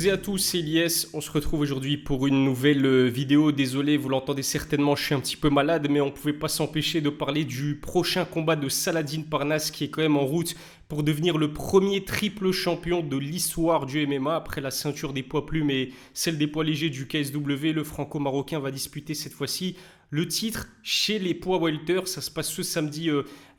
toutes et à tous, c'est Elias. On se retrouve aujourd'hui pour une nouvelle vidéo. Désolé, vous l'entendez certainement, je suis un petit peu malade, mais on ne pouvait pas s'empêcher de parler du prochain combat de Saladin Parnasse qui est quand même en route pour devenir le premier triple champion de l'histoire du MMA après la ceinture des poids plumes et celle des poids légers du KSW. Le franco-marocain va disputer cette fois-ci le titre chez les poids welter. Ça se passe ce samedi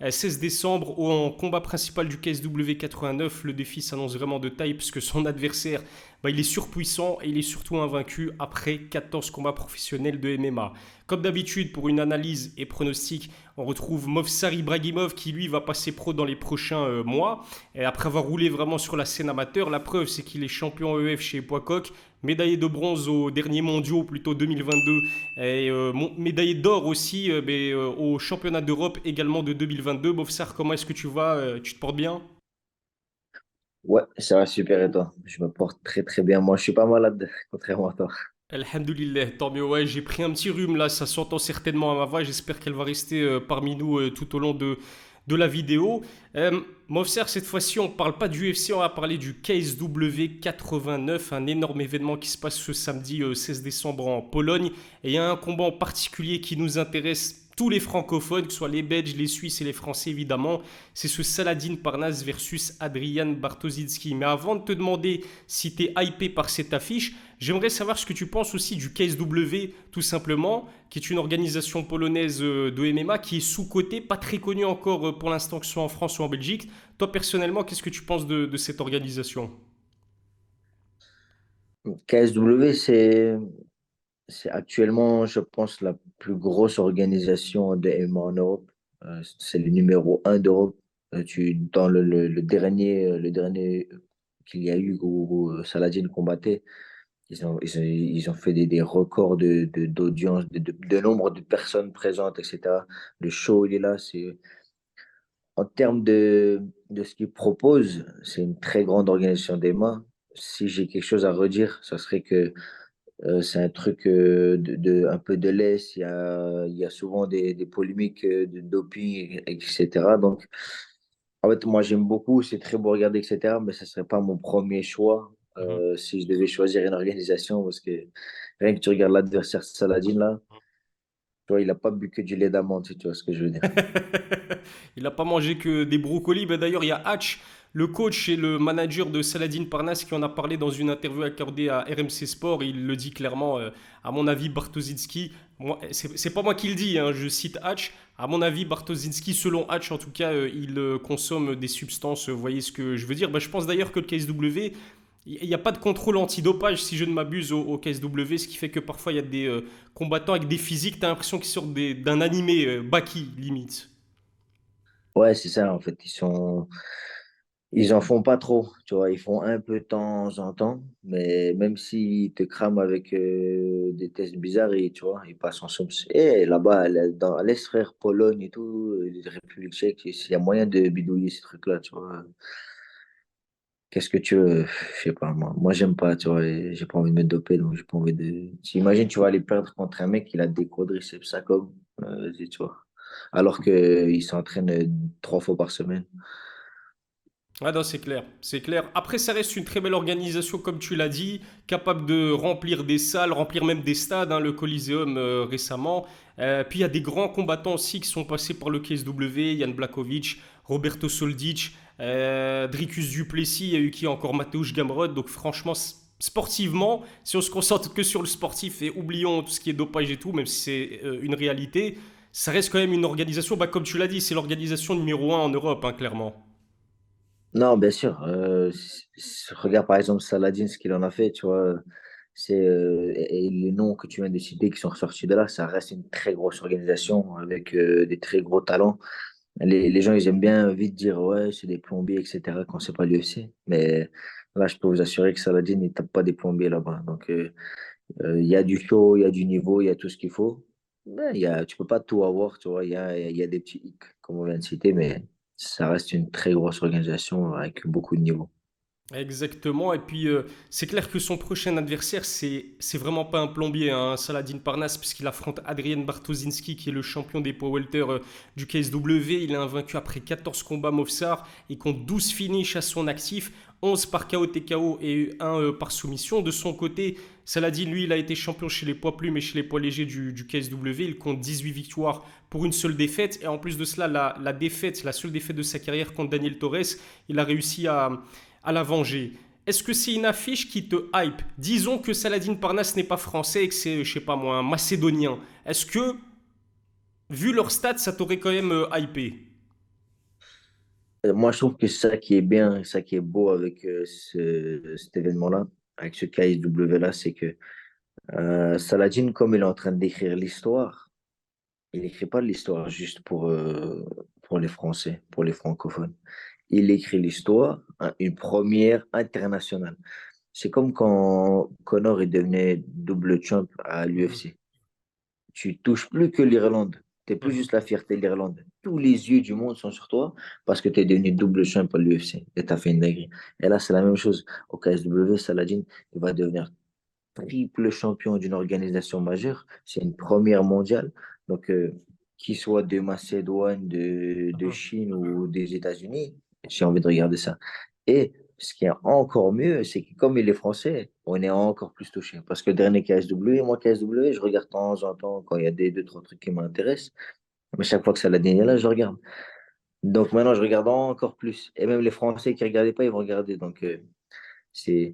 16 décembre en combat principal du KSW 89. Le défi s'annonce vraiment de taille puisque son adversaire, il est surpuissant et il est surtout invaincu après 14 combats professionnels de MMA. Comme d'habitude, pour une analyse et pronostic, on retrouve Movsar Ibragimov qui lui va passer pro dans les prochains mois. Et après avoir roulé vraiment sur la scène amateur, la preuve c'est qu'il est champion EF chez Poicoq, médaillé de bronze aux derniers mondiaux, plutôt 2022, et médaillé d'or aussi au championnat d'Europe également de 2022. Movsar, comment est-ce que tu vas? Tu te portes bien? Ouais, ça va super et toi? Je me porte très très bien. Moi, je suis pas malade, contrairement à toi. Alhamdoulilah, tant mieux. Ouais, j'ai pris un petit rhume là, ça s'entend certainement à ma voix. J'espère qu'elle va rester parmi nous tout au long de la vidéo. Mofser, cette fois-ci, on ne parle pas du UFC, on va parler du KSW 89, un énorme événement qui se passe ce samedi 16 décembre en Pologne. Et il y a un combat en particulier qui nous intéresse tous les francophones, que ce soit les Belges, les Suisses et les Français évidemment. C'est ce Saladin Parnasse versus Adrian Bartoszycki. Mais avant de te demander si tu es hypé par cette affiche, j'aimerais savoir ce que tu penses aussi du KSW, tout simplement, qui est une organisation polonaise de MMA qui est sous-cotée, pas très connue encore pour l'instant, que ce soit en France ou en Belgique. Toi, personnellement, qu'est-ce que tu penses de cette organisation? KSW, c'est actuellement, je pense, la plus grosse organisation de MMA en Europe. C'est le numéro un d'Europe. Dans le dernier qu'il y a eu où Saladin combattait, ils ont fait des records d'audience, de nombre de personnes présentes, etc. Le show, il est là. En termes de ce qu'ils proposent, c'est une très grande organisation d'EMA. Si j'ai quelque chose à redire, ça serait que c'est un truc un peu de laisse. Il y a souvent des polémiques de doping, etc. Donc, en fait, moi, j'aime beaucoup, c'est très beau à regarder, etc. Mais ce ne serait pas mon premier choix Mhm. si je devais choisir une organisation. Parce que rien que tu regardes l'adversaire Saladin, là, tu vois, il n'a pas bu que du lait d'amande, si tu vois ce que je veux dire. Il n'a pas mangé que des brocolis. Ben, d'ailleurs, il y a Hatch, le coach et le manager de Saladin Parnasse, qui en a parlé dans une interview accordée à RMC Sport. Il le dit clairement, à mon avis, Bartoszycki, c'est pas moi qui le dis, hein, je cite Hatch. À mon avis, Bartoszycki, selon Hatch, en tout cas, il consomme des substances. Vous voyez ce que je veux dire? Ben, je pense d'ailleurs que le KSW, il n'y a pas de contrôle antidopage, si je ne m'abuse, au KSW, ce qui fait que parfois il y a des combattants avec des physiques, t'as l'impression qu'ils sortent d'un animé Baki, limite. Ouais, c'est ça, en fait. Ils en font pas trop, tu vois. Ils font un peu de temps en temps, mais même s'ils te crament avec des tests bizarres, tu vois, ils passent en somme. Et là-bas, dans l'Est, frère, Pologne et tout, République tchèque, il y a moyen de bidouiller ces trucs-là, tu vois. Qu'est-ce que tu veux? Je sais pas, moi j'aime pas, tu vois, et j'ai pas envie de me doper, donc j'ai pas envie de. J'imagine, tu vas aller perdre contre un mec qui a des quadriceps, ça comme, tu vois. Alors qu'il s'entraîne 3 fois par semaine. Ah non, c'est clair, c'est clair. Après, ça reste une très belle organisation, comme tu l'as dit, capable de remplir des salles, remplir même des stades, hein, le Coliseum récemment. Puis il y a des grands combattants aussi qui sont passés par le KSW, Jan Blachowicz, Roberto Soldic, Dricus Duplessis, il y a eu qui encore Mateusz Gamrot. Donc franchement, sportivement, si on se concentre que sur le sportif et oublions tout ce qui est dopage et tout, même si c'est une réalité, ça reste quand même une organisation, comme tu l'as dit, c'est l'organisation numéro un en Europe, hein, clairement. Non, bien sûr. Regarde par exemple Saladin, ce qu'il en a fait, tu vois. Et les noms que tu viens de citer qui sont ressortis de là, ça reste une très grosse organisation avec des très gros talents. Les gens, ils aiment bien vite dire, ouais, c'est des plombiers, etc., quand c'est pas l'UFC. Mais là, je peux vous assurer que Saladin, il tape pas des plombiers là-bas. Donc, il y a du show, il y a du niveau, il y a tout ce qu'il faut. Mais tu peux pas tout avoir, tu vois. Il y a des petits hicks, comme on vient de citer, mais ça reste une très grosse organisation avec beaucoup de niveaux. Exactement. Et puis, c'est clair que son prochain adversaire, c'est vraiment pas un plombier, hein, Saladin Parnasse, puisqu'il affronte Adrien Bartoszynski, qui est le champion des poids welter du KSW. Il est invaincu après 14 combats Movsar. Il compte 12 finishes à son actif, 11 par KO TKO et un par soumission. De son côté, Saladin, lui, il a été champion chez les poids plumes et chez les poids légers du KSW. Il compte 18 victoires pour une seule défaite. Et en plus de cela, la défaite, la seule défaite de sa carrière contre Daniel Torres, il a réussi à la venger. Est-ce que c'est une affiche qui te hype? Disons que Saladin Parnasse n'est pas français et que c'est, je sais pas moi, un macédonien. Est-ce que, vu leur stats, ça t'aurait quand même hypé? Moi, je trouve que c'est ça qui est bien, ça qui est beau avec cet événement-là, avec ce KSW-là, c'est que Saladin, comme il est en train d'écrire l'histoire, il n'écrit pas l'histoire juste pour les Français, pour les francophones. Il écrit l'histoire, hein, une première internationale. C'est comme quand Conor est devenu double champ à Mhm, l'UFC. Tu touches plus que l'Irlande. Tu n'es plus mhm, juste la fierté de l'Irlande. Tous les yeux du monde sont sur toi parce que tu es devenu double champ à l'UFC et tu as fait une dinguerie. Et là, c'est la même chose. Au KSW, Saladin, il va devenir triple champion d'une organisation majeure. C'est une première mondiale. Donc, qu'il soit de Macédoine, de mhm. Chine ou des États-Unis, j'ai envie de regarder ça. Et ce qui est encore mieux, c'est que comme il est français, on est encore plus touché. Parce que le dernier KSW, moi, KSW, je regarde de temps en temps quand il y a deux, trois trucs qui m'intéressent. Mais chaque fois que ça l'a est là, je regarde. Donc maintenant, je regarde encore plus. Et même les Français qui ne regardaient pas, ils vont regarder. Donc, c'est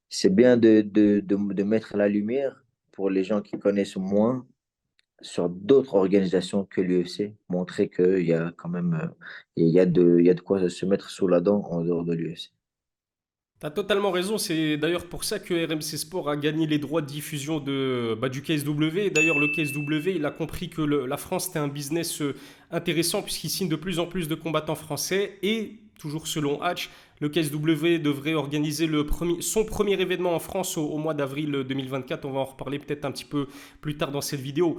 c'est bien de mettre la lumière pour les gens qui connaissent moins sur d'autres organisations que l'UFC, montrer qu'il y a quand même il y a de quoi se mettre sous la dent en dehors de l'UFC. T'as totalement raison, c'est d'ailleurs pour ça que RMC Sport a gagné les droits de diffusion du KSW. D'ailleurs, le KSW, il a compris que la France, c'était un business intéressant puisqu'il signe de plus en plus de combattants français. Et, toujours selon Hatch, le KSW devrait organiser son premier événement en France au mois d'avril 2024. On va en reparler peut-être un petit peu plus tard dans cette vidéo.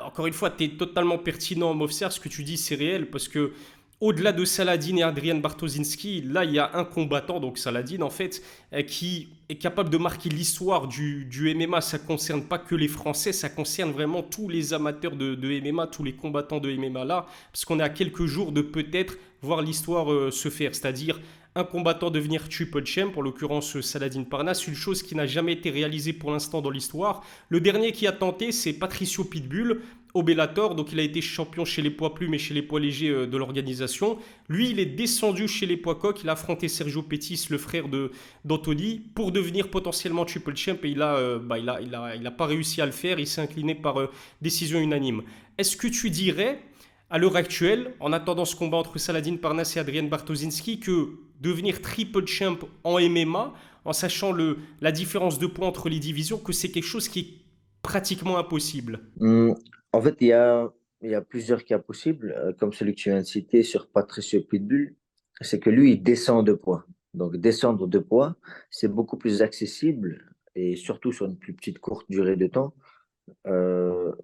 Encore une fois, tu es totalement pertinent, Mofser. Ce que tu dis, c'est réel parce que au-delà de Saladin et Adrian Bartoszynski, là, il y a un combattant, donc Saladin, en fait, qui est capable de marquer l'histoire du MMA. Ça ne concerne pas que les Français, ça concerne vraiment tous les amateurs de MMA, tous les combattants de MMA là, parce qu'on est à quelques jours de peut-être voir l'histoire se faire, c'est-à-dire un combattant devenir triple champ, en l'occurrence Saladin Parnasse, une chose qui n'a jamais été réalisée pour l'instant dans l'histoire. Le dernier qui a tenté, c'est Patricio Pitbull, au Bellator, donc il a été champion chez les poids plumes et chez les poids légers de l'organisation. Lui, il est descendu chez les poids coqs, il a affronté Sergio Pettis, le frère d'Anthony, pour devenir potentiellement triple champ et il a pas réussi à le faire, il s'est incliné par décision unanime. Est-ce que tu dirais, à l'heure actuelle, en attendant ce combat entre Saladin Parnasse et Adrian Bartoszynski, que devenir triple champ en MMA, en sachant la différence de points entre les divisions, que c'est quelque chose qui est pratiquement impossible? Hum, En fait, il y a plusieurs cas possibles, comme celui que tu viens de citer sur Patricio Pitbull. C'est que lui, il descend de poids. Donc, descendre de poids, c'est beaucoup plus accessible et surtout sur une plus petite courte durée de temps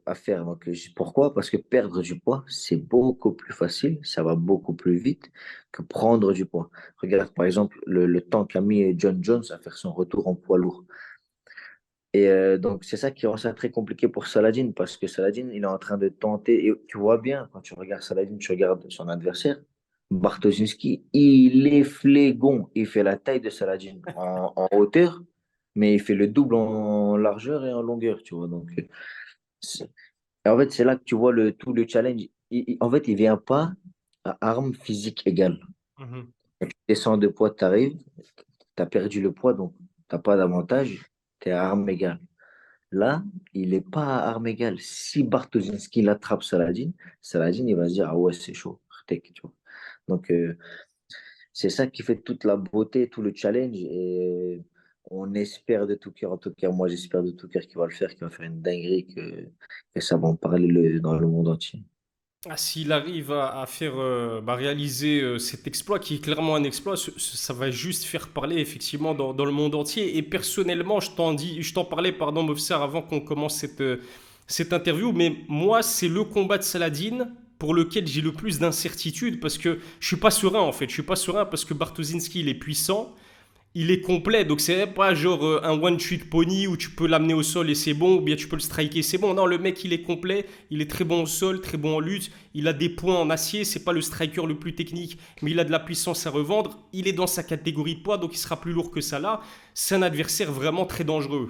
à faire. Donc, pourquoi? Parce que perdre du poids, c'est beaucoup plus facile, ça va beaucoup plus vite que prendre du poids. Regarde, par exemple, le temps qu'a mis John Jones à faire son retour en poids lourd. Et donc, c'est ça qui rend ça très compliqué pour Saladin, parce que Saladin, il est en train de tenter, et tu vois bien, quand tu regardes Saladin, tu regardes son adversaire, Bartoszynski, il est flégon, il fait la taille de Saladin en hauteur, mais il fait le double en largeur et en longueur, tu vois. Donc, c'est- en fait, c'est là que tu vois tout le challenge. En fait, il vient pas à armes physiques égales. Mhm. Quand tu descends de poids, tu arrives, tu as perdu le poids, donc tu n'as pas d'avantage, tu es à armes égales. Là, il n'est pas à armes égales. Si Bartoszynski l'attrape Saladin, Saladin, il va se dire, ah ouais, c'est chaud, Artek, tu vois. Donc, c'est ça qui fait toute la beauté, tout le challenge. Et on espère de tout cœur, en tout cas, moi, j'espère de tout cœur qu'il va le faire, qu'il va faire une dinguerie, que ça va en parler dans le monde entier. Ah, s'il arrive à faire réaliser cet exploit, qui est clairement un exploit, ça va juste faire parler effectivement dans le monde entier. Et personnellement, je t'en parlais, pardon, Mofsar, avant qu'on commence cette interview, mais moi, c'est le combat de Saladin pour lequel j'ai le plus d'incertitude parce que je suis pas serein en fait. Je suis pas serein parce que Bartoszynski, il est puissant. il est complet, donc c'est pas genre un one trick pony où tu peux l'amener au sol et c'est bon, ou bien tu peux le striker, c'est bon. Non, le mec il est complet, il est très bon au sol, très bon en lutte, il a des points en acier, c'est pas le striker le plus technique, mais il a de la puissance à revendre, il est dans sa catégorie de poids, donc il sera plus lourd que ça là. C'est un adversaire vraiment très dangereux.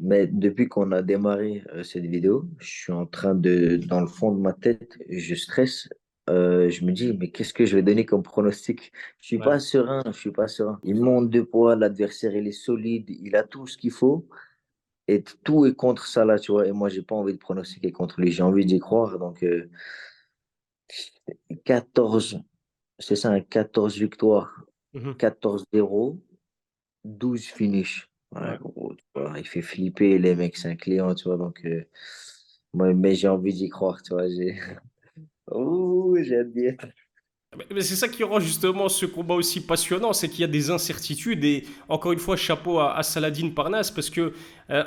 Mais depuis qu'on a démarré cette vidéo, je suis en train de, dans le fond de ma tête, je stresse. Je me dis, mais qu'est-ce que je vais donner comme pronostic? Je suis Ouais. pas serein, je suis pas serein. Il monte de poids, l'adversaire, il est solide, il a tout ce qu'il faut. Et tout est contre ça là, tu vois. Et moi, j'ai pas envie de pronostiquer contre lui, j'ai envie d'y croire. Donc, 14, c'est ça, un 14 victoires, Mhm. 14-0, 12 finish. Ouais, Ouais. gros, tu vois, il fait flipper les mecs, c'est un client, tu vois. Donc, moi, mais j'ai envie d'y croire, tu vois. Oh, j'ai hâte d'y être. Mais c'est ça qui rend justement ce combat aussi passionnant, c'est qu'il y a des incertitudes et encore une fois chapeau à Saladin Parnasse parce que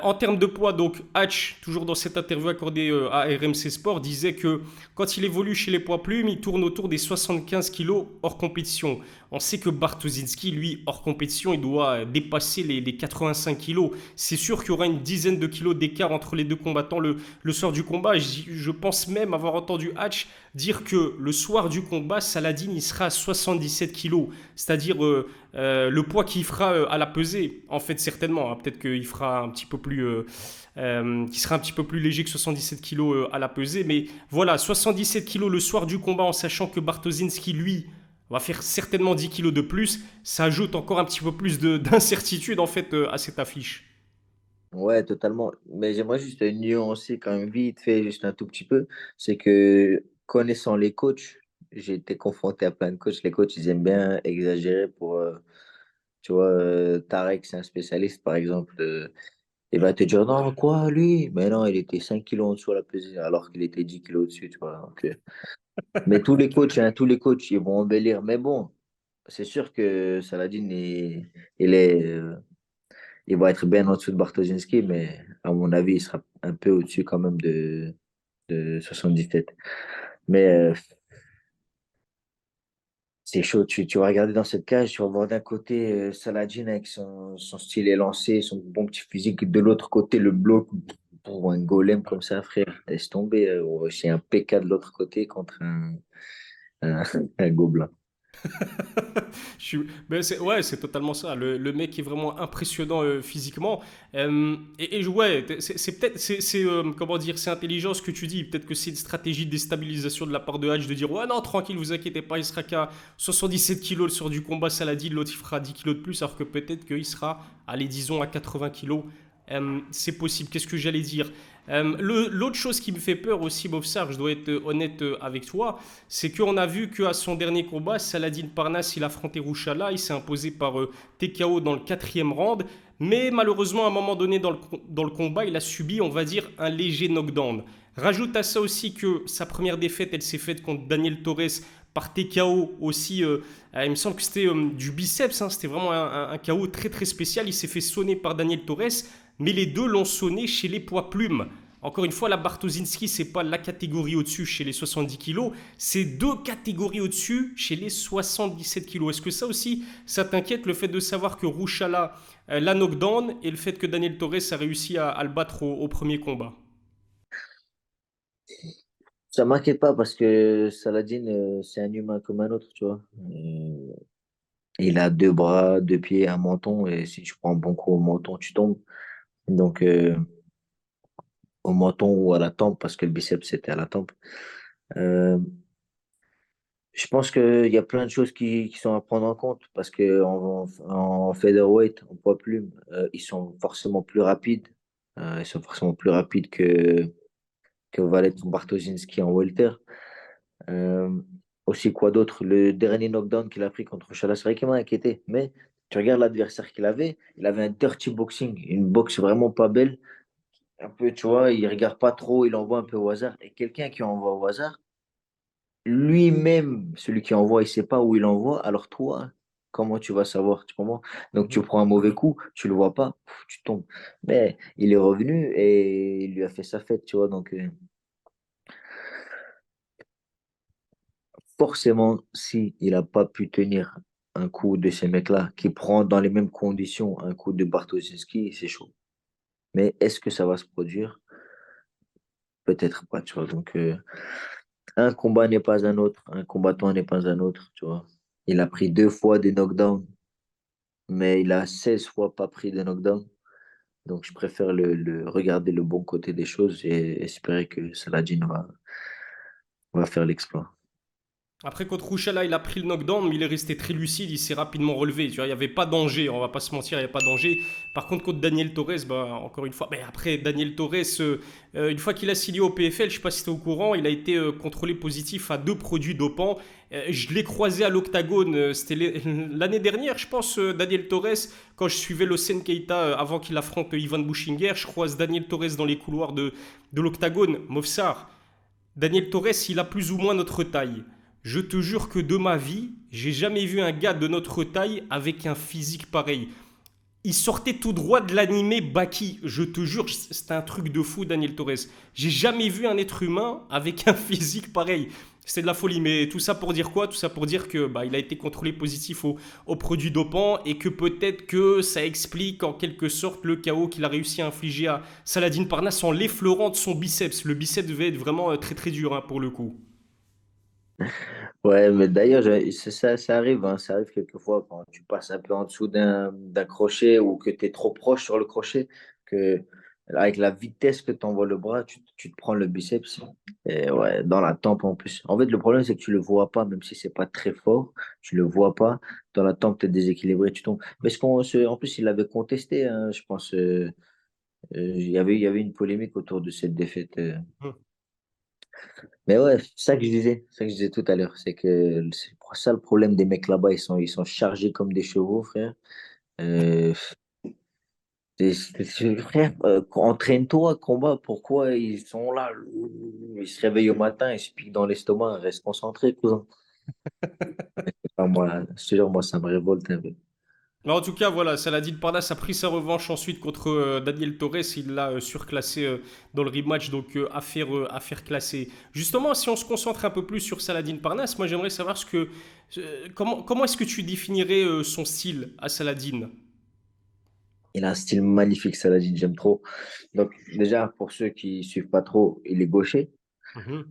en termes de poids, donc Hatch, toujours dans cette interview accordée à RMC Sport, disait que quand il évolue chez les poids plumes, il tourne autour des 75 kilos hors compétition. On sait que Bartoszynski, lui, hors compétition, il doit dépasser les 85 kilos. C'est sûr qu'il y aura une dizaine de kilos d'écart entre les deux combattants le soir du combat. Je pense même avoir entendu Hatch dire que le soir du combat, Saladin il sera à 77 kilos, c'est-à-dire le poids qu'il fera à la pesée, en fait certainement, hein. Peut-être qu'il fera un petit peu plus, qui sera un petit peu plus léger que 77 kilos à la pesée, mais voilà, 77 kilos le soir du combat, en sachant que Bartoszynski lui va faire certainement 10 kilos de plus, ça ajoute encore un petit peu plus d'incertitude en fait à cette affiche. Ouais, totalement. Mais j'aimerais juste nuancer quand même vite fait, juste un tout petit peu. C'est que connaissant les coachs, j'ai été confronté à plein de coachs. Les coachs, ils aiment bien exagérer pour, tu vois, Tarek, c'est un spécialiste, par exemple. Il va te dire, non, quoi, lui? Mais non, il était 5 kilos en dessous à la pesée, alors qu'il était 10 kilos au-dessus, tu vois. Donc, mais tous les coachs, hein, tous les coachs, ils vont embellir. Mais bon, c'est sûr que Saladin, il est, il va être bien en dessous de Bartoszynski, mais à mon avis, il sera un peu au-dessus quand même de 77. Mais c'est chaud. Tu vas regarder dans cette cage, tu vas voir d'un côté Saladin avec son style élancé, son bon petit physique. De l'autre côté, le bloc pour un golem comme ça, frère. Laisse tomber. C'est un PK de l'autre côté contre un, un gobelin. Ouais, c'est totalement ça. Le mec est vraiment impressionnant physiquement. Ouais, c'est peut-être, comment dire, c'est intelligent ce que tu dis. Peut-être que c'est une stratégie de déstabilisation de la part de Hatch de dire ouais non tranquille, vous inquiétez pas, il sera qu'à 77 kilos sur du combat Saladin, l'autre il fera 10 kilos de plus, alors que peut-être qu'il sera, allez disons à 80 kilos. C'est possible. Qu'est-ce que j'allais dire? L'autre chose qui me fait peur aussi, Bofsar, je dois être honnête avec toi, c'est qu'on a vu qu'à son dernier combat, Saladin Parnasse, il a affronté Rouchala, il s'est imposé par TKO dans le quatrième round, mais malheureusement, à un moment donné dans le combat, il a subi, on va dire, un léger knockdown. Rajoute à ça aussi que sa première défaite, elle s'est faite contre Daniel Torres par TKO aussi. Il me semble que c'était du biceps, hein, c'était vraiment un KO très très spécial. Il s'est fait sonner par Daniel Torres, mais les deux l'ont sonné chez les poids plumes. Encore une fois, la Bartoszynski, c'est pas la catégorie au-dessus chez les 70 kilos, c'est deux catégories au-dessus chez les 77 kilos. Est-ce que ça aussi, ça t'inquiète, le fait de savoir que Rouchala l'a knockdown et le fait que Daniel Torres a réussi à le battre au premier combat? Ça m'inquiète pas parce que Saladin, c'est un humain comme un autre, tu vois. Il a deux bras, deux pieds, un menton, et si tu prends un bon coup au menton, tu tombes. Donc, au menton ou à la tempe, parce que le biceps c'était à la tempe. Euh, je pense qu'il y a plein de choses qui sont à prendre en compte parce que en featherweight, en poids plume, ils sont forcément plus rapides. Ils sont forcément plus rapides que Valentin Bartoszynski en welter. Euh, aussi, quoi d'autre? Le dernier knockdown qu'il a pris contre Chala, c'est vrai qu'il m'a inquiété. Mais tu regardes l'adversaire qu'il avait, il avait un dirty boxing, une boxe vraiment pas belle. Un peu, tu vois, il regarde pas trop, il envoie un peu au hasard. Et quelqu'un qui envoie au hasard, lui-même, celui qui envoie, il sait pas où il envoie. Alors toi, comment tu vas savoir, tu comprends? Donc tu Mhm. prends un mauvais coup, tu le vois pas, tu tombes. Mais il est revenu et il lui a fait sa fête, tu vois. Donc forcément, si il a pas pu tenir un coup de ces mecs-là, qui prend dans les mêmes conditions un coup de Bartoszewski, c'est chaud. Mais est-ce que ça va se produire? Peut-être pas, tu vois. Donc, un combat n'est pas un autre, un combattant n'est pas un autre, tu vois. Il a pris 2 fois des knockdowns, mais il a 16 fois pas pris de knockdown. Donc, je préfère regarder le bon côté des choses et espérer que Saladin va faire l'exploit. Après, contre Rouchala, il a pris le knockdown, mais il est resté très lucide, il s'est rapidement relevé. Tu vois, il n'y avait pas danger, on va pas se mentir, il n'y a pas danger. Par contre, contre Daniel Torres, bah, encore une fois, mais après, Daniel Torres, une fois qu'il a signé au PFL, je sais pas si tu es au courant, il a été contrôlé positif à 2 produits dopants. Je l'ai croisé à l'Octagone, c'était l'année dernière, je pense, Daniel Torres, quand je suivais Locen Keita avant qu'il affronte Ivan Bouchinger, je croise Daniel Torres dans les couloirs de l'Octagone. Mofsar, Daniel Torres, il a plus ou moins notre taille. Je te jure que de ma vie, j'ai jamais vu un gars de notre taille avec un physique pareil. Il sortait tout droit de l'animé Baki. Je te jure, c'est un truc de fou, Daniel Torres. J'ai jamais vu un être humain avec un physique pareil. C'était de la folie. Mais tout ça pour dire quoi? Tout ça pour dire que bah, il a été contrôlé positif au produit dopant et que peut-être que ça explique en quelque sorte le chaos qu'il a réussi à infliger à Saladin Parnasse en l'effleurant de son biceps. Le biceps devait être vraiment très très dur hein, pour le coup. Ouais, mais d'ailleurs, c'est ça, ça arrive, hein, ça arrive quelquefois quand tu passes un peu en dessous d'un crochet ou que tu es trop proche sur le crochet, que avec la vitesse que tu envoies le bras, tu te prends le biceps. Et ouais, dans la tempe en plus. En fait, le problème, c'est que tu le vois pas, même si c'est pas très fort, tu le vois pas. Dans la tempe, tu es déséquilibré, tu tombes. Mais en plus, il avait contesté, hein, je pense. Il y avait une polémique autour de cette défaite. Mais ouais, c'est ça que je disais, c'est ça que je disais tout à l'heure, c'est que c'est ça le problème des mecs là-bas, ils sont chargés comme des chevaux, frère. Euh, frère, entraîne-toi, combat, pourquoi ils sont là? Ils se réveillent au matin, ils se piquent dans l'estomac, reste concentré, cousin. Enfin, moi, je te jure, moi, ça me révolte un peu. Mais en tout cas, voilà, Saladin Parnasse a pris sa revanche ensuite contre Daniel Torres. Il l'a surclassé dans le rematch, donc affaire classée. Justement, si on se concentre un peu plus sur Saladin Parnasse, moi j'aimerais savoir comment est-ce que tu définirais son style à Saladin? Il a un style magnifique, Saladin, j'aime trop. Donc, déjà, pour ceux qui suivent pas trop, il est gaucher. Mhm.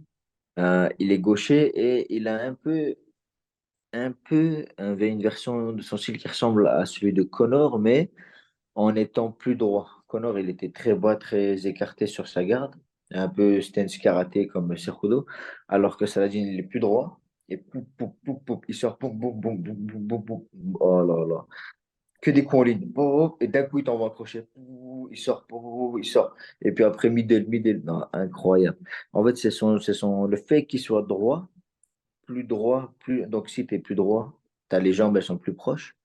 Il est gaucher et il a avait une version de son style qui ressemble à celui de Connor, mais en étant plus droit. Connor, il était très bas, très écarté sur sa garde, un peu stance karaté comme Cejudo, alors que Saladin, il est plus droit. Et poup, poup, poup, poup, il sort, poup, poup, poup, poup, poup, poup, poup. Oh là là. Que des coups en ligne. Poup, et d'un coup, il t'envoie un crochet. Poup, il sort, poup, il sort. Et puis après, middle, middle. Non, incroyable. En fait, le fait qu'il soit droit, plus droit, donc si tu es plus droit, tu as les jambes, elles sont plus proches.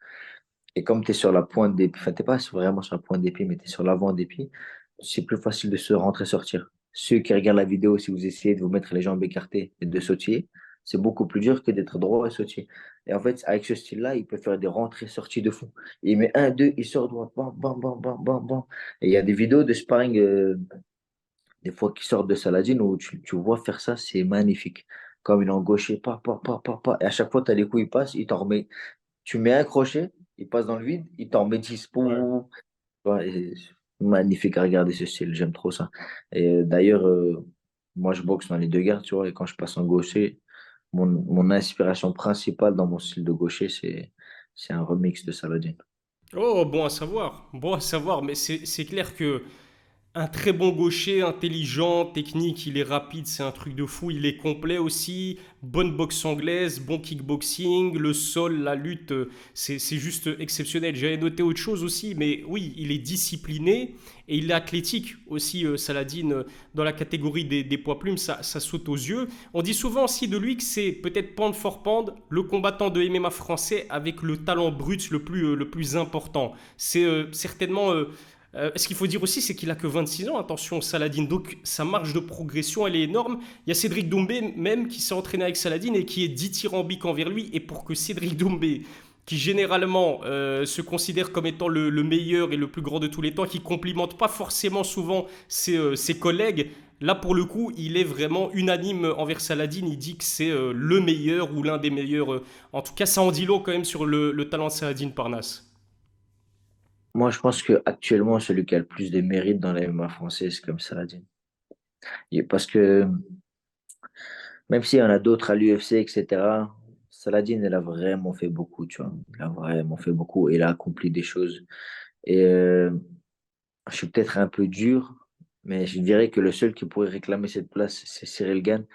Et comme tu es sur la pointe des pieds, enfin, tu pas vraiment sur la pointe des pieds, mais tu es sur l'avant des pieds, c'est plus facile de se rentrer-sortir. Ceux qui regardent la vidéo, si vous essayez de vous mettre les jambes écartées et de sautiller, c'est beaucoup plus dur que d'être droit et sautiller. Et en fait, avec ce style-là, il peut faire des rentrées-sorties de fou. Il met un, deux, il sort droit, bam, bam, bam, bam, bam, bam. Et il y a des vidéos de sparring, des fois qui sortent de Saladin, où tu vois faire ça, c'est magnifique. Comme il est en gaucher, pas, pas, pas, pas, pas. Et à chaque fois, tu as les coups, il passe, il t'en remet. Tu mets un crochet, il passe dans le vide, il t'en met 10. Ouais. Pou. Ouais, et c'est magnifique à regarder ce style, j'aime trop ça. Et d'ailleurs, moi je boxe dans les deux gardes, tu vois, et quand je passe en gaucher, mon inspiration principale dans mon style de gaucher, c'est un remix de Saladin. Oh, bon à savoir, mais c'est clair que un très bon gaucher, intelligent, technique, il est rapide, c'est un truc de fou, il est complet aussi, bonne boxe anglaise, bon kickboxing, le sol, la lutte, c'est juste exceptionnel. J'avais noté autre chose aussi, mais oui, il est discipliné et il est athlétique aussi, Saladin, dans la catégorie des poids plumes, ça saute aux yeux. On dit souvent aussi de lui que c'est peut-être pound for pound, le combattant de MMA français avec le talent brut le plus important. C'est certainement... ce qu'il faut dire aussi, c'est qu'il a que 26 ans, attention, Saladin. Donc sa marge de progression, elle est énorme. Il y a Cédric Doumbé même qui s'est entraîné avec Saladin et qui est dithyrambique envers lui. Et pour que Cédric Doumbé qui généralement se considère comme étant le meilleur et le plus grand de tous les temps, qui complimente pas forcément souvent ses collègues. Là, pour le coup, il est vraiment unanime envers Saladin. Il dit que c'est le meilleur ou l'un des meilleurs. En tout cas, ça en dit long quand même sur le talent de Saladin Parnasse. Moi, je pense que actuellement, celui qui a le plus de mérite dans la MMA française, c'est comme Saladin. Parce que même s'il y en a d'autres à l'UFC, etc., Saladin, il a vraiment fait beaucoup, tu vois. Il a vraiment fait beaucoup et il a accompli des choses. Et je suis peut-être un peu dur, mais je dirais que le seul qui pourrait réclamer cette place, c'est Cyril Gane.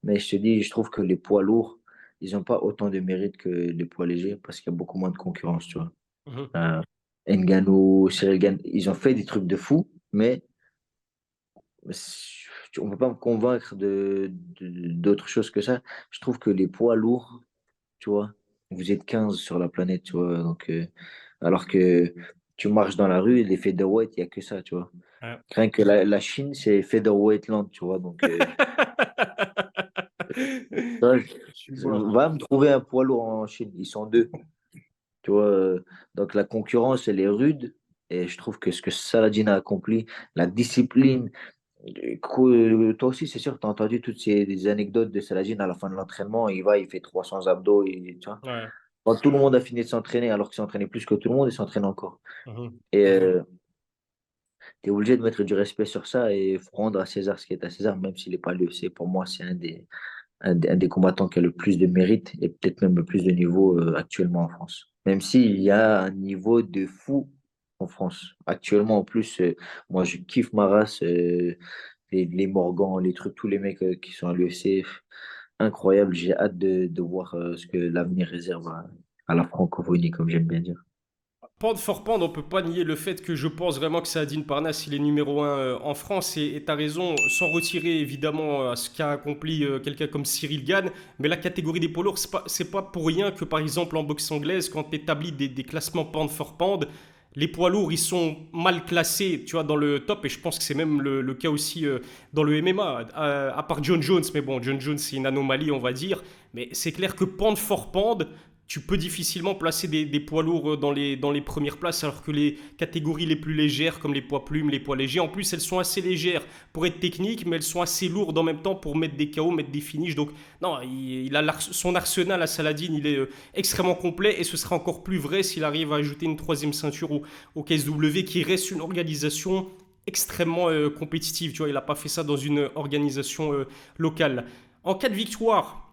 Mais je te dis, je trouve que les poids lourds, ils n'ont pas autant de mérite que les poids légers parce qu'il y a beaucoup moins de concurrence, tu vois. Mhm. Euh, Ngannou, Cyril Gane, ils ont fait des trucs de fou, mais on ne peut pas me convaincre d'autre chose que ça. Je trouve que les poids lourds, tu vois, vous êtes 15 sur la planète, tu vois. Donc, alors que tu marches dans la rue, les featherweight, il n'y a que ça, tu vois. Ouais. Rien que la Chine, c'est featherweight land, tu vois. Donc, toi, Je vois. va me trouver un poids lourd en Chine, ils sont deux, tu vois. Donc, la concurrence, elle est rude. Et je trouve que ce que Saladin a accompli, la discipline, toi aussi, c'est sûr, tu as entendu toutes ces des anecdotes de Saladin à la fin de l'entraînement. Il va, il fait 300 abdos, tu vois. Ouais. Quand tout le monde a fini de s'entraîner, alors qu'il s'entraînait plus que tout le monde, il s'entraîne encore. Mhm. Et tu es obligé de mettre du respect sur ça et rendre à César ce qui est à César, même s'il n'est pas à l'UFC. Pour moi, c'est un des combattants qui a le plus de mérite et peut-être même le plus de niveau actuellement en France. Même s'il y a un niveau de fou en France. Actuellement, en plus, moi, je kiffe ma race. Les Morgans, les trucs, tous les mecs qui sont à l'UFC, incroyable. J'ai hâte de voir ce que l'avenir réserve à la francophonie, comme j'aime bien dire. Pound for pound, on peut pas nier le fait que je pense vraiment que Saadine Parnasse, il est numéro un en France. Et tu as raison, sans retirer évidemment à ce qu'a accompli quelqu'un comme Cyril Gann. Mais la catégorie des poids lourds, c'est pas pour rien que par exemple en boxe anglaise, quand tu établis des classements pound for pound, les poids lourds, ils sont mal classés, tu vois, dans le top. Et je pense que c'est même le cas aussi dans le MMA, à part John Jones. Mais bon, John Jones, c'est une anomalie, on va dire. Mais c'est clair que pound for pound, tu peux difficilement placer des poids lourds dans les premières places, alors que les catégories les plus légères, comme les poids plumes, les poids légers, en plus, elles sont assez légères pour être techniques, mais elles sont assez lourdes en même temps pour mettre des KO, mettre des finishes. Donc, non, il a son arsenal à Saladin, il est extrêmement complet, et ce sera encore plus vrai s'il arrive à ajouter une troisième ceinture au KSW, qui reste une organisation extrêmement compétitive. Tu vois, il n'a pas fait ça dans une organisation locale. En cas de victoire,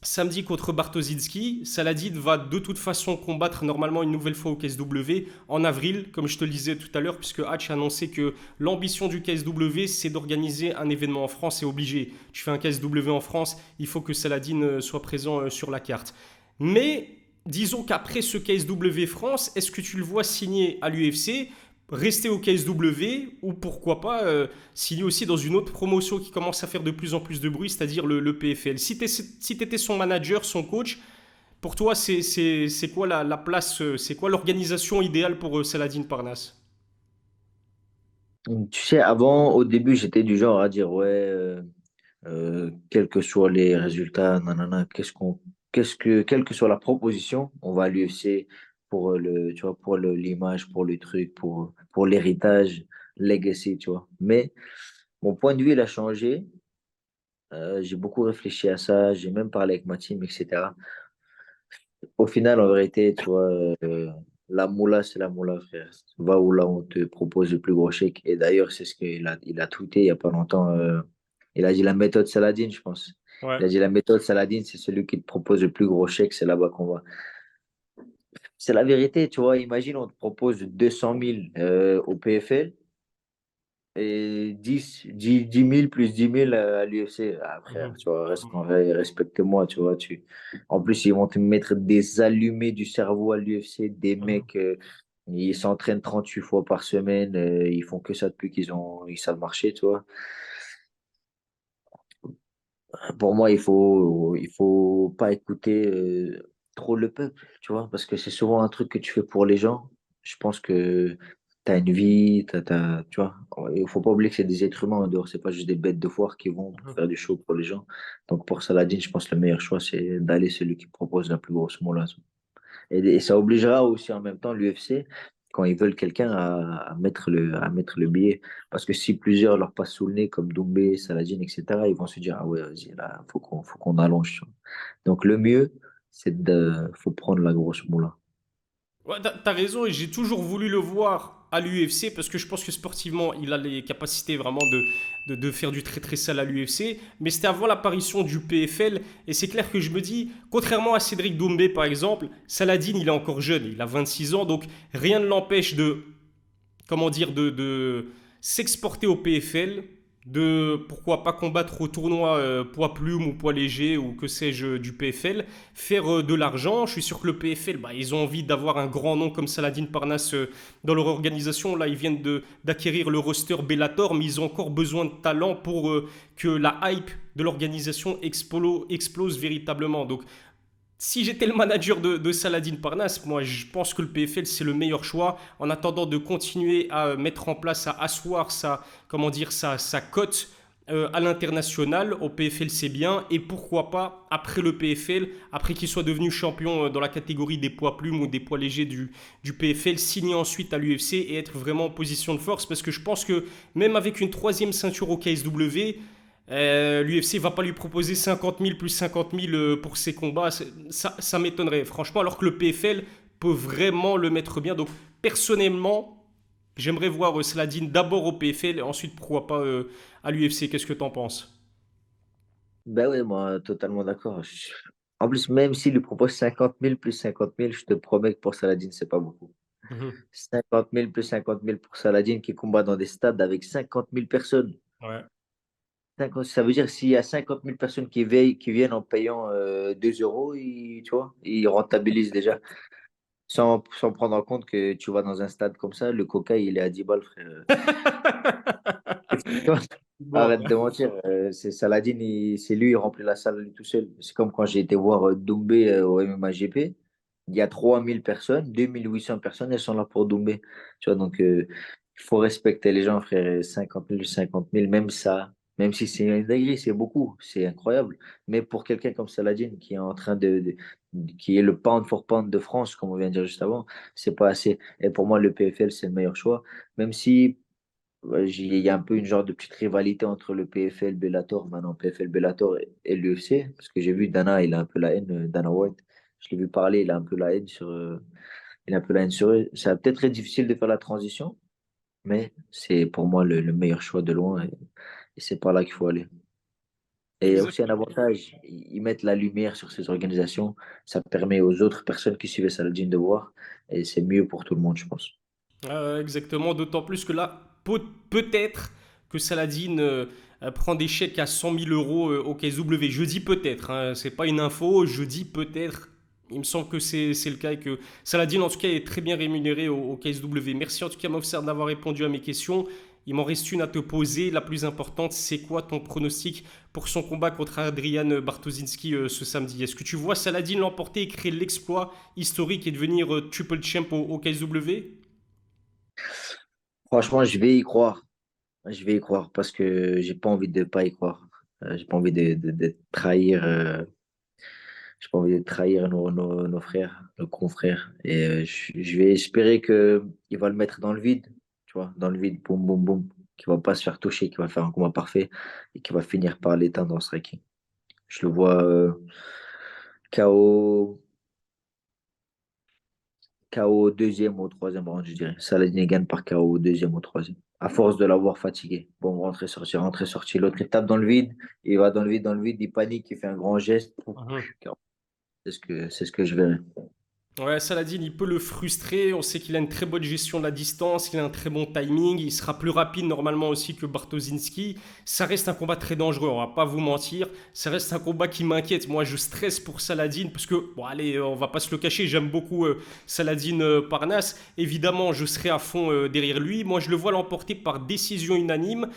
samedi contre Bartoszynski, Saladin va de toute façon combattre normalement une nouvelle fois au KSW en avril, comme je te le disais tout à l'heure, puisque Hatch a annoncé que l'ambition du KSW, c'est d'organiser un événement en France. C'est obligé. Tu fais un KSW en France, il faut que Saladin soit présent sur la carte. Mais disons qu'après ce KSW France, est-ce que tu le vois signer à l'UFC, rester au KSW ou pourquoi pas signer aussi dans une autre promotion qui commence à faire de plus en plus de bruit, c'est-à-dire le PFL. Si tu étais son manager, son coach, pour toi, c'est quoi la place, c'est quoi l'organisation idéale pour Saladin Parnasse? Tu sais, avant, au début, j'étais du genre à dire, ouais, quels que soient les résultats, nanana, quelle que soit la proposition, on va à l'UFC pour tu vois, pour l'image, pour le truc, pour l'héritage, legacy, tu vois. Mais mon point de vue, il a changé. J'ai beaucoup réfléchi à ça, j'ai même parlé avec ma team, etc. Au final, en vérité, tu vois, la moula, c'est la moula, frère. Va où là, on te propose le plus gros chèque. Et d'ailleurs, c'est ce il a tweeté il n'y a pas longtemps. Il a dit la méthode Saladin, je pense. Ouais. Il a dit la méthode Saladin, c'est celui qui te propose le plus gros chèque, c'est là-bas qu'on va. C'est la vérité, tu vois. Imagine, on te propose 200 000 au PFL et 10 000 plus 10 000 à l'UFC. Ah, frère, Mhm. tu vois, respecte-moi, tu vois. En plus, ils vont te mettre des allumés du cerveau à l'UFC, des Mhm. mecs, ils s'entraînent 38 fois par semaine, ils font que ça depuis ils savent marcher, tu vois. Pour moi, il faut pas écouter trop le peuple, tu vois, parce que c'est souvent un truc que tu fais pour les gens. Je pense que tu as une vie, tu vois. Il faut pas oublier que c'est des êtres humains en dehors, c'est pas juste des bêtes de foire qui vont pour Mhm. faire du show pour les gens. Donc pour Saladin, je pense que le meilleur choix, c'est d'aller celui qui propose la plus grosse moula. Et ça obligera aussi en même temps l'UFC, quand ils veulent quelqu'un, à mettre le billet. Parce que si plusieurs leur passent sous le nez, comme Doumbé, Saladin, etc., ils vont se dire, ah ouais, vas-y, là, faut qu'on allonge, tu vois. Donc le mieux, faut prendre la grosse moula. Ouais, t'as raison, et j'ai toujours voulu le voir à l'UFC parce que je pense que sportivement, il a les capacités vraiment de faire du très très sale à l'UFC. Mais c'était avant l'apparition du PFL, et c'est clair que je me dis, contrairement à Cédric Doumbé par exemple, Saladin il est encore jeune, il a 26 ans, donc rien ne l'empêche de comment dire, de s'exporter au PFL, de pourquoi pas combattre au tournoi poids plume ou poids léger ou que sais-je du PFL, faire de l'argent. Je suis sûr que le PFL, bah, ils ont envie d'avoir un grand nom comme Saladin Parnasse dans leur organisation. Là, ils viennent d'acquérir le roster Bellator, mais ils ont encore besoin de talent pour que la hype de l'organisation explose véritablement. Donc, si j'étais le manager de Saladin Parnasse, moi je pense que le PFL c'est le meilleur choix en attendant de continuer à mettre en place, à asseoir comment dire, sa cote à l'international. Au PFL c'est bien, et pourquoi pas après le PFL, après qu'il soit devenu champion dans la catégorie des poids plumes ou des poids légers du PFL, signer ensuite à l'UFC et être vraiment en position de force, parce que je pense que même avec une troisième ceinture au KSW, l'UFC va pas lui proposer 50 000 plus 50 000 pour ses combats. Ça m'étonnerait, franchement, alors que le PFL peut vraiment le mettre bien. Donc, personnellement, j'aimerais voir Saladin d'abord au PFL et ensuite, pourquoi pas, à l'UFC. Qu'est-ce que t'en penses? Ben oui, moi, totalement d'accord. En plus, même s'il lui propose 50 000 plus 50 000, je te promets que pour Saladin, c'est pas beaucoup. Mhm. 50 000 plus 50 000 pour Saladin qui combat dans des stades avec 50 000 personnes. Ouais. Ça veut dire s'il y a 50 000 personnes qui viennent en payant 2 euros, tu vois, ils rentabilisent déjà. Sans prendre en compte que tu vas dans un stade comme ça, le coca, il est à 10 balles, frère. Bon. Arrête de mentir. C'est Saladin, c'est lui, il remplit la salle lui tout seul. C'est comme quand j'ai été voir Doumbé au MMA GP. Il y a 3 000 personnes, 2 800 personnes, elles sont là pour Doumbé. Tu vois, donc il faut respecter les gens, frère. 50 000, 50 000, même ça, même si c'est une dinguerie, c'est beaucoup, c'est incroyable. Mais pour quelqu'un comme Saladin qui est en train qui est le pound for pound de France, comme on vient de dire juste avant, c'est pas assez. Et pour moi, le PFL, c'est le meilleur choix. Même si ouais, il y a un peu une genre de petite rivalité entre le PFL Bellator, maintenant PFL Bellator et l'UFC, parce que j'ai vu Dana, il a un peu la haine, Dana White, je l'ai vu parler, il a un peu la haine il a un peu la haine sur eux. Ça va peut-être être difficile de faire la transition, mais c'est pour moi le meilleur choix de loin, et c'est par là qu'il faut aller. Et aussi un Exactement. avantage, ils mettent la lumière sur ces organisations, ça permet aux autres personnes qui suivaient Saladin de voir, et c'est mieux pour tout le monde, je pense. Exactement, d'autant plus que là, peut-être que Saladin prend des chèques à 100 000 euros au KSW. Je dis peut-être, hein, c'est pas une info, je dis peut-être. Il me semble que c'est le cas et que Saladin, en tout cas, est très bien rémunéré au KSW. Merci en tout cas, Mofsar, d'avoir répondu à mes questions. Il m'en reste une à te poser. La plus importante, c'est quoi ton pronostic pour son combat contre Adrian Bartoszynski ce samedi? Est-ce que tu vois Saladin l'emporter et créer l'exploit historique et devenir triple champ au KSW? Franchement, je vais y croire. Je vais y croire parce que j'ai pas envie de pas y croire. J'ai pas envie de trahir. J'ai pas envie de trahir nos frères, nos confrères. Et je vais espérer que il va le mettre dans le vide, tu vois, dans le vide, boum, boum, boum, qu'il va pas se faire toucher, qu'il va faire un combat parfait et qu'il va finir par l'éteindre dans le striking. Je le vois KO, KO au deuxième ou au troisième round, je dirais. Saladin gagne par KO au deuxième ou au troisième. À force de l'avoir fatigué. Bon, rentrer, sortir, rentrer, sortir. L'autre, il tape dans le vide. Il va dans le vide, il panique, il fait un grand geste. C'est ce que je verrai. Ouais, Saladin, il peut le frustrer. On sait qu'il a une très bonne gestion de la distance, il a un très bon timing. Il sera plus rapide normalement aussi que Bartoszynski. Ça reste un combat très dangereux, on va pas vous mentir. Ça reste un combat qui m'inquiète. Moi, je stresse pour Saladin parce que, bon, allez, on va pas se le cacher, j'aime beaucoup Saladin Parnasse. Évidemment, je serai à fond derrière lui. Moi, je le vois l'emporter par décision unanime.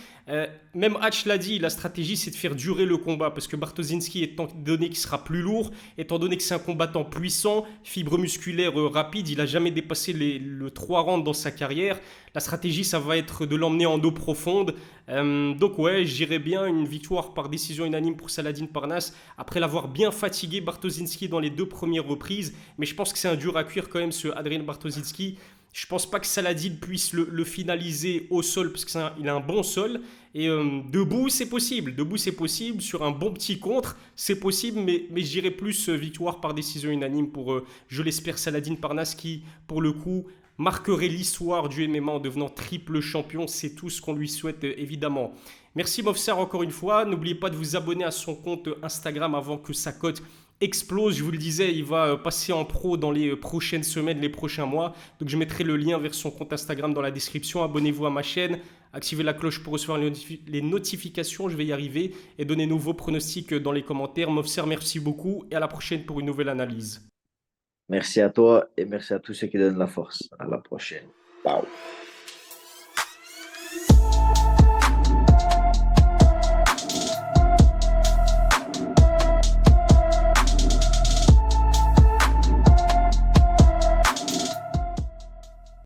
Même Hatch l'a dit, la stratégie, c'est de faire durer le combat parce que Bartoszynski, étant donné qu'il sera plus lourd, étant donné que c'est un combattant puissant, fibre musculaire, musculaire rapide. Il n'a jamais dépassé le 3 rounds dans sa carrière. La stratégie, ça va être de l'emmener en eau profonde. Donc ouais, j'irais bien une victoire par décision unanime pour Saladin Parnasse, après l'avoir bien fatigué Bartoszynski dans les 2 premières reprises. Mais je pense que c'est un dur à cuire quand même, ce Adrian Bartoszynski. Je pense pas que Saladin puisse le finaliser au sol, parce qu'il a un bon sol. Et debout, c'est possible. Debout, c'est possible. Sur un bon petit contre, c'est possible. Mais je dirais plus victoire par décision unanime pour, je l'espère, Saladin Parnasse, qui, pour le coup, marquerait l'histoire du MMA en devenant triple champion. C'est tout ce qu'on lui souhaite, évidemment. Merci Movsar encore une fois. N'oubliez pas de vous abonner à son compte Instagram avant que sa cote explose. Je vous le disais, il va passer en pro dans les prochaines semaines, les prochains mois. Donc je mettrai le lien vers son compte Instagram dans la description. Abonnez-vous à ma chaîne, activez la cloche pour recevoir les notifications, je vais y arriver. Et donnez-nous vos pronostics dans les commentaires. Movsar, merci beaucoup et à la prochaine pour une nouvelle analyse. Merci à toi et merci à tous ceux qui donnent la force. À la prochaine. Ciao.